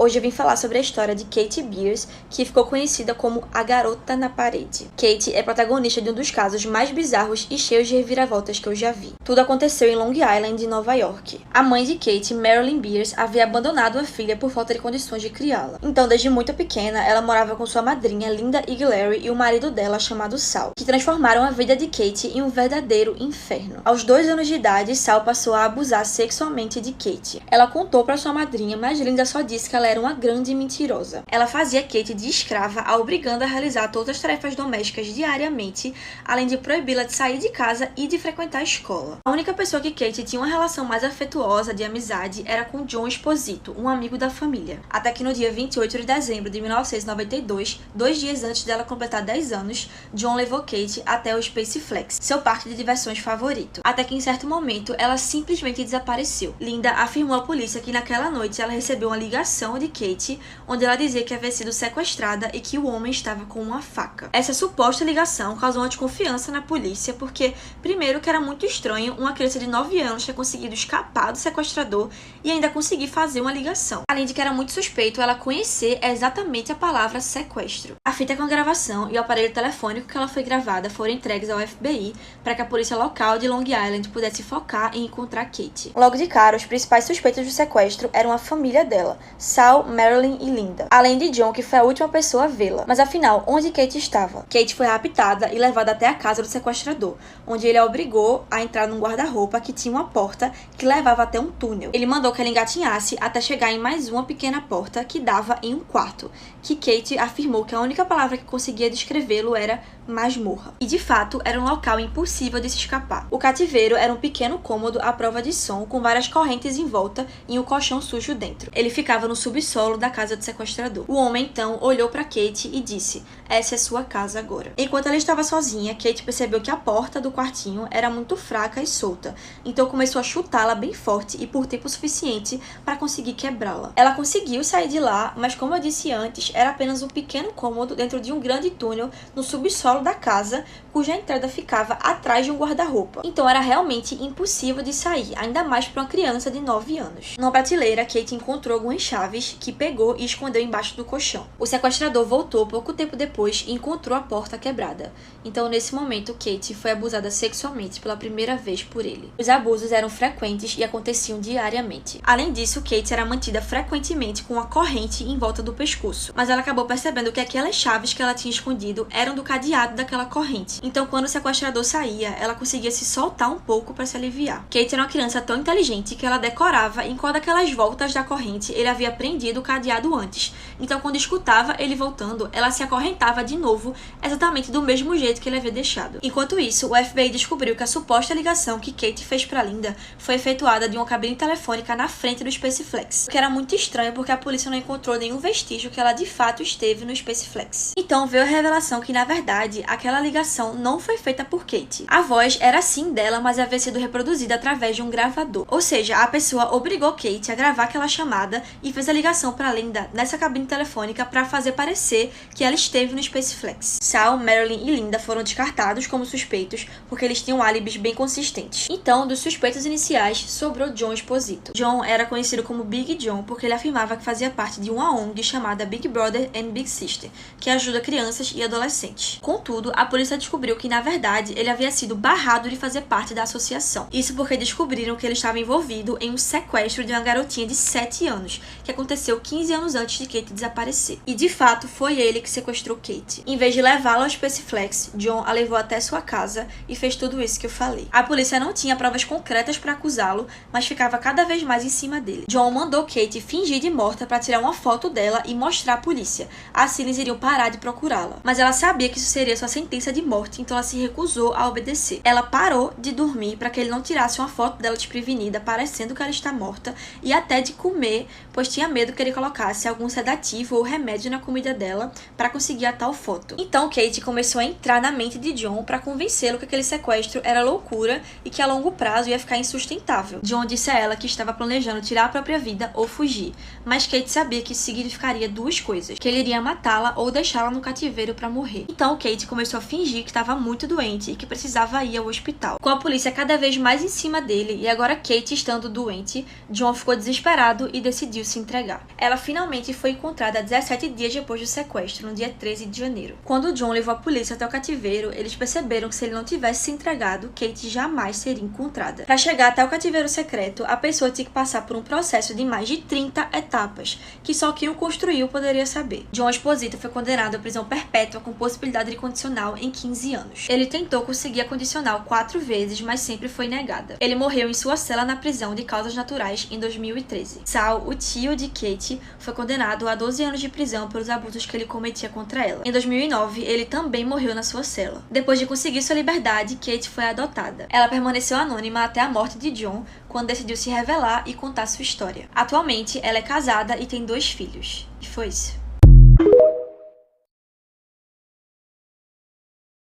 Hoje eu vim falar sobre a história de Kate Beers, que ficou conhecida como a Garota na Parede. Kate é protagonista de um dos casos mais bizarros e cheios de reviravoltas que eu já vi. Tudo aconteceu em Long Island, em Nova York. A mãe de Kate, Marilyn Beers, havia abandonado a filha por falta de condições de criá-la. Então, desde muito pequena, ela morava com sua madrinha, Linda Iglary, e o marido dela, chamado Sal, que transformaram a vida de Kate em um verdadeiro inferno. Aos 2 anos de idade, Sal passou a abusar sexualmente de Kate. Ela contou para sua madrinha, mas Linda só disse que ela era uma grande mentirosa. Ela fazia Kate de escrava, a obrigando a realizar todas as tarefas domésticas diariamente, além de proibi-la de sair de casa e de frequentar a escola. A única pessoa que Kate tinha uma relação mais afetuosa de amizade era com John Esposito, um amigo da família. Até que no dia 28 de dezembro de 1992, 2 dias antes dela completar 10 anos, John levou Kate até o Space Flex, seu parque de diversões favorito. Até que em certo momento, ela simplesmente desapareceu. Linda afirmou à polícia que naquela noite ela recebeu uma ligação de Kate, onde ela dizia que havia sido sequestrada e que o homem estava com uma faca. Essa suposta ligação causou uma desconfiança na polícia, porque, primeiro, que era muito estranho uma criança de 9 anos ter conseguido escapar do sequestrador e ainda conseguir fazer uma ligação. Além de que era muito suspeito ela conhecer exatamente a palavra sequestro. A fita com a gravação e o aparelho telefônico que ela foi gravada foram entregues ao FBI para que a polícia local de Long Island pudesse focar em encontrar Kate. Logo de cara, os principais suspeitos do sequestro eram a família dela, Sal, Marilyn e Linda, além de John, que foi a última pessoa a vê-la. Mas afinal, onde Kate estava? Kate foi raptada e levada até a casa do sequestrador, onde ele a obrigou a entrar num guarda-roupa que tinha uma porta que levava até um túnel. Ele mandou que ela engatinhasse até chegar em mais uma pequena porta que dava em um quarto, que Kate afirmou que a única palavra que conseguia descrevê-lo era masmorra. E de fato, era um local impossível de se escapar. O cativeiro era um pequeno cômodo à prova de som, com várias correntes em volta e um colchão sujo dentro. Ele ficava no subsolo da casa do sequestrador. O homem então olhou para Kate e disse: "Essa é sua casa agora." Enquanto ela estava sozinha, Kate percebeu que a porta do quartinho era muito fraca e solta, então começou a chutá-la bem forte e por tempo suficiente para conseguir quebrá-la. Ela conseguiu sair de lá, mas como eu disse antes, era apenas um pequeno cômodo dentro de um grande túnel no subsolo da casa, cuja entrada ficava atrás de um guarda-roupa. Então era realmente impossível de sair, ainda mais para uma criança de 9 anos. Numa prateleira, Kate encontrou algumas chaves que pegou e escondeu embaixo do colchão. O sequestrador voltou pouco tempo depois e encontrou a porta quebrada. Então, nesse momento, Kate foi abusada sexualmente pela primeira vez por ele. Os abusos eram frequentes e aconteciam diariamente. Além disso, Kate era mantida frequentemente com uma corrente em volta do pescoço, mas ela acabou percebendo que aquelas chaves que ela tinha escondido eram do cadeado daquela corrente. Então, quando o sequestrador saía, ela conseguia se soltar um pouco para se aliviar. Kate era uma criança tão inteligente que ela decorava em qual daquelas voltas da corrente ele havia prendido o cadeado antes. Então, quando escutava ele voltando, ela se acorrentava de novo, exatamente do mesmo jeito que ele havia deixado. Enquanto isso, o FBI descobriu que a suposta ligação que Kate fez para Linda foi efetuada de uma cabine telefônica na frente do Space Flex, o que era muito estranho porque a polícia não encontrou nenhum vestígio que ela de fato esteve no Space Flex. Então veio a revelação que, na verdade, aquela ligação não foi feita por Kate. A voz era sim dela, mas havia sido reproduzida através de um gravador. Ou seja, a pessoa obrigou Kate a gravar aquela chamada e fez a ligação para Linda nessa cabine telefônica para fazer parecer que ela esteve no Space Flex. Sal, Marilyn e Linda foram descartados como suspeitos porque eles tinham álibis bem consistentes. Então, dos suspeitos iniciais, sobrou John Esposito. John era conhecido como Big John porque ele afirmava que fazia parte de uma ONG chamada Big Brother and Big Sister, que ajuda crianças e adolescentes. Contudo, a polícia descobriu que, na verdade, ele havia sido barrado de fazer parte da associação. Isso porque descobriram que ele estava envolvido em um sequestro de uma garotinha de 7 anos, que aconteceu 15 anos antes de Kate desaparecer. E, de fato, foi ele que sequestrou Kate. Em vez de levá-la ao Space Flex, John a levou até sua casa e fez tudo isso que eu falei. A polícia não tinha provas concretas para acusá-lo, mas ficava cada vez mais em cima dele. John mandou Kate fingir de morta para tirar uma foto dela e mostrar à polícia. Assim eles iriam parar de procurá-la. Mas ela sabia que isso seria sua sentença de morte, então ela se recusou a obedecer. Ela parou de dormir para que ele não tirasse uma foto dela desprevenida, parecendo que ela está morta, e até de comer, pois tinha medo que ele colocasse algum sedativo ou remédio na comida dela para conseguir a tal foto. Então Kate começou a entrar na mente de John para convencê-lo que aquele sequestro era loucura e que a longo prazo ia ficar insustentável. John disse a ela que estava planejando tirar a própria vida ou fugir, mas Kate sabia que isso significaria duas coisas: que ele iria matá-la ou deixá-la no cativeiro para morrer. Então Kate começou a fingir que estava muito doente e que precisava ir ao hospital. Com a polícia cada vez mais em cima dele e agora Kate estando doente, John ficou desesperado e decidiu se entregar. lugar. Ela finalmente foi encontrada 17 dias depois do sequestro, no dia 13 de janeiro. Quando John levou a polícia até o cativeiro, eles perceberam que se ele não tivesse se entregado, Kate jamais seria encontrada. Para chegar até o cativeiro secreto, a pessoa tinha que passar por um processo de mais de 30 etapas, que só quem o construiu poderia saber. John Esposito foi condenado à prisão perpétua com possibilidade de condicional em 15 anos. Ele tentou conseguir a condicional 4 vezes, mas sempre foi negada. Ele morreu em sua cela na prisão de causas naturais em 2013. Sal, o tio de Kate, foi condenado a 12 anos de prisão pelos abusos que ele cometia contra ela. Em 2009, ele também morreu na sua cela. Depois de conseguir sua liberdade, Kate foi adotada. Ela permaneceu anônima até a morte de John, quando decidiu se revelar e contar sua história. Atualmente, ela é casada e tem 2 filhos. E foi isso.